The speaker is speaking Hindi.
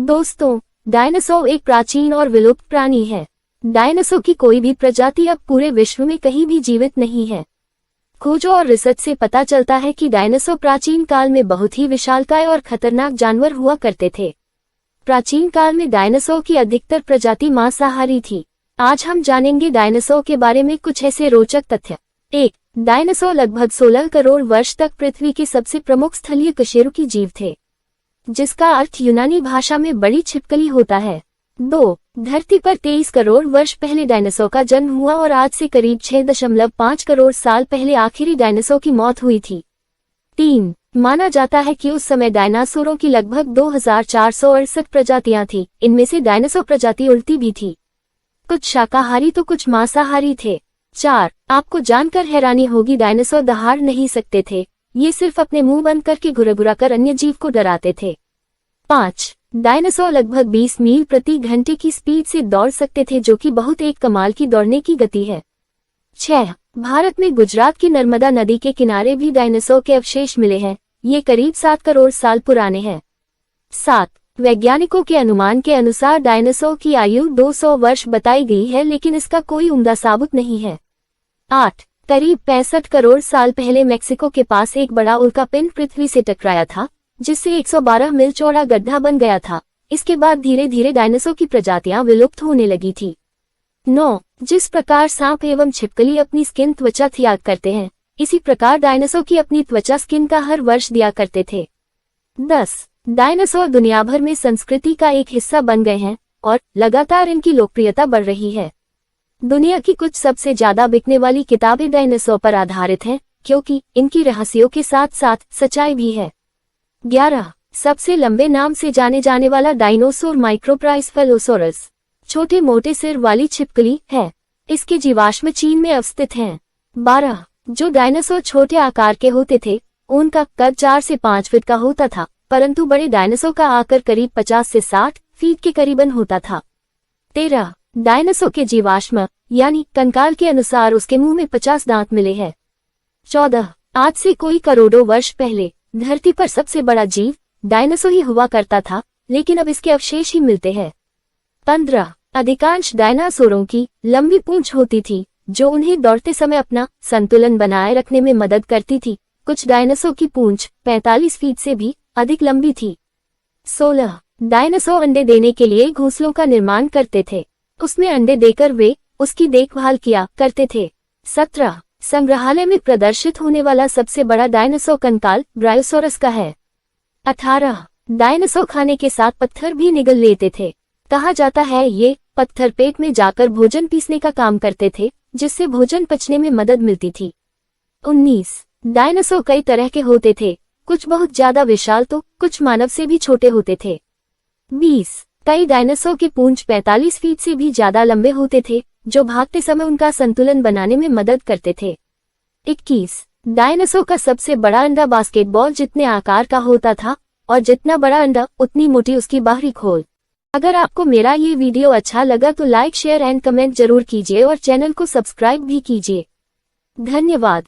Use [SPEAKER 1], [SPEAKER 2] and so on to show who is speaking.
[SPEAKER 1] दोस्तों, डायनासोर एक प्राचीन और विलुप्त प्राणी है। डायनासोर की कोई भी प्रजाति अब पूरे विश्व में कहीं भी जीवित नहीं है। खोजों और रिसर्च से पता चलता है कि डायनासोर प्राचीन काल में बहुत ही विशालकाय और खतरनाक जानवर हुआ करते थे। प्राचीन काल में डायनासोर की अधिकतर प्रजाति मांसाहारी थी। आज हम जानेंगे डायनासोर के बारे में कुछ ऐसे रोचक तथ्य। 1. डायनासोर लगभग 16 करोड़ वर्ष तक पृथ्वी के सबसे प्रमुख स्थलीय कशेरुकी जीव थे, जिसका अर्थ यूनानी भाषा में बड़ी छिपकली होता है। 2. धरती पर 23 करोड़ वर्ष पहले डायनासोर का जन्म हुआ और आज से करीब 6.5 करोड़ साल पहले आखिरी डायनासोर की मौत हुई थी। 3. माना जाता है कि उस समय डायनासोरों की लगभग 2468 प्रजातियां थीं। इनमें से डायनासोर प्रजाति उल्टी भी थी, कुछ शाकाहारी तो कुछ मांसाहारी थे। 4. आपको जानकर हैरानी होगी, डायनासोर दहाड़ नहीं सकते थे। ये सिर्फ अपने मुंह बंद करके घुरघुरा कर अन्य जीव को डराते थे। 5. डायनासोर लगभग 20 मील प्रति घंटे की स्पीड से दौड़ सकते थे, जो कि बहुत एक कमाल की दौड़ने की गति है। 6. भारत में गुजरात की नर्मदा नदी के किनारे भी डायनासोर के अवशेष मिले हैं। ये करीब 7 करोड़ साल पुराने हैं। 7. वैज्ञानिकों के अनुमान के अनुसार डायनासोर की आयु 200 वर्ष बताई गई है, लेकिन इसका कोई उम्दा साबुत नहीं है। 8. करीब 65 करोड़ साल पहले मेक्सिको के पास एक बड़ा उल्कापिंड पृथ्वी से टकराया था, जिससे 112 मील चौड़ा गड्ढा बन गया था। इसके बाद धीरे धीरे डायनासोर की प्रजातियां विलुप्त होने लगी थी। 9. जिस प्रकार सांप एवं छिपकली अपनी स्किन त्वचा त्याग करते हैं, इसी प्रकार डायनासोर की अपनी त्वचा स्किन का हर वर्ष दिया करते थे। 10. डायनासोर दुनिया भर में संस्कृति का एक हिस्सा बन गए हैं और लगातार इनकी लोकप्रियता बढ़ रही है। दुनिया की कुछ सबसे ज्यादा बिकने वाली किताबें डायनासोर पर आधारित हैं, क्योंकि इनकी रहस्यों के साथ साथ सच्चाई भी है। 11. सबसे लंबे नाम से जाने जाने वाला डायनासोर माइक्रोप्राइसफेलोसोरस, छोटे मोटे सिर वाली छिपकली है। इसके जीवाश्म चीन में अवस्थित हैं। 12. जो डायनासोर छोटे आकार के होते थे, उनका कद 4 से 5 फीट का होता था, परंतु बड़े डायनासोर का आकार करीब 50 से 60 फीट के करीबन होता था। 13. डायनासोर के जीवाश्म यानी कंकाल के अनुसार उसके मुंह में 50 दांत मिले हैं। 14. आज से कोई करोड़ों वर्ष पहले धरती पर सबसे बड़ा जीव डायनासोर ही हुआ करता था, लेकिन अब इसके अवशेष ही मिलते हैं। 15. अधिकांश डायनासोरों की लंबी पूंछ होती थी, जो उन्हें दौड़ते समय अपना संतुलन बनाए रखने में मदद करती थी। कुछ डायनासोर की पूंछ 45 फीट से भी अधिक लंबी थी। 16. डायनासोर अंडे देने के लिए घोंसलों का निर्माण करते थे। उसमें अंडे देकर वे उसकी देखभाल किया करते थे। 17. संग्रहालय में प्रदर्शित होने वाला सबसे बड़ा डायनासोर कंकाल ब्रायोसोरस का है। 18. डायनासोर खाने के साथ पत्थर भी निगल लेते थे। कहा जाता है ये पत्थर पेट में जाकर भोजन पीसने का काम करते थे, जिससे भोजन पचने में मदद मिलती थी। 19. डायनासोर कई तरह के होते थे, कुछ बहुत ज्यादा विशाल तो कुछ मानव से भी छोटे होते थे। 20. कई डायनासोर की पूंछ 45 फीट से भी ज्यादा लंबे होते थे, जो भागते समय उनका संतुलन बनाने में मदद करते थे। 21. डायनासोर का सबसे बड़ा अंडा बास्केटबॉल जितने आकार का होता था, और जितना बड़ा अंडा उतनी मोटी उसकी बाहरी खोल। अगर आपको मेरा ये वीडियो अच्छा लगा तो लाइक शेयर एंड कमेंट जरूर कीजिए और चैनल को सब्सक्राइब भी कीजिए। धन्यवाद।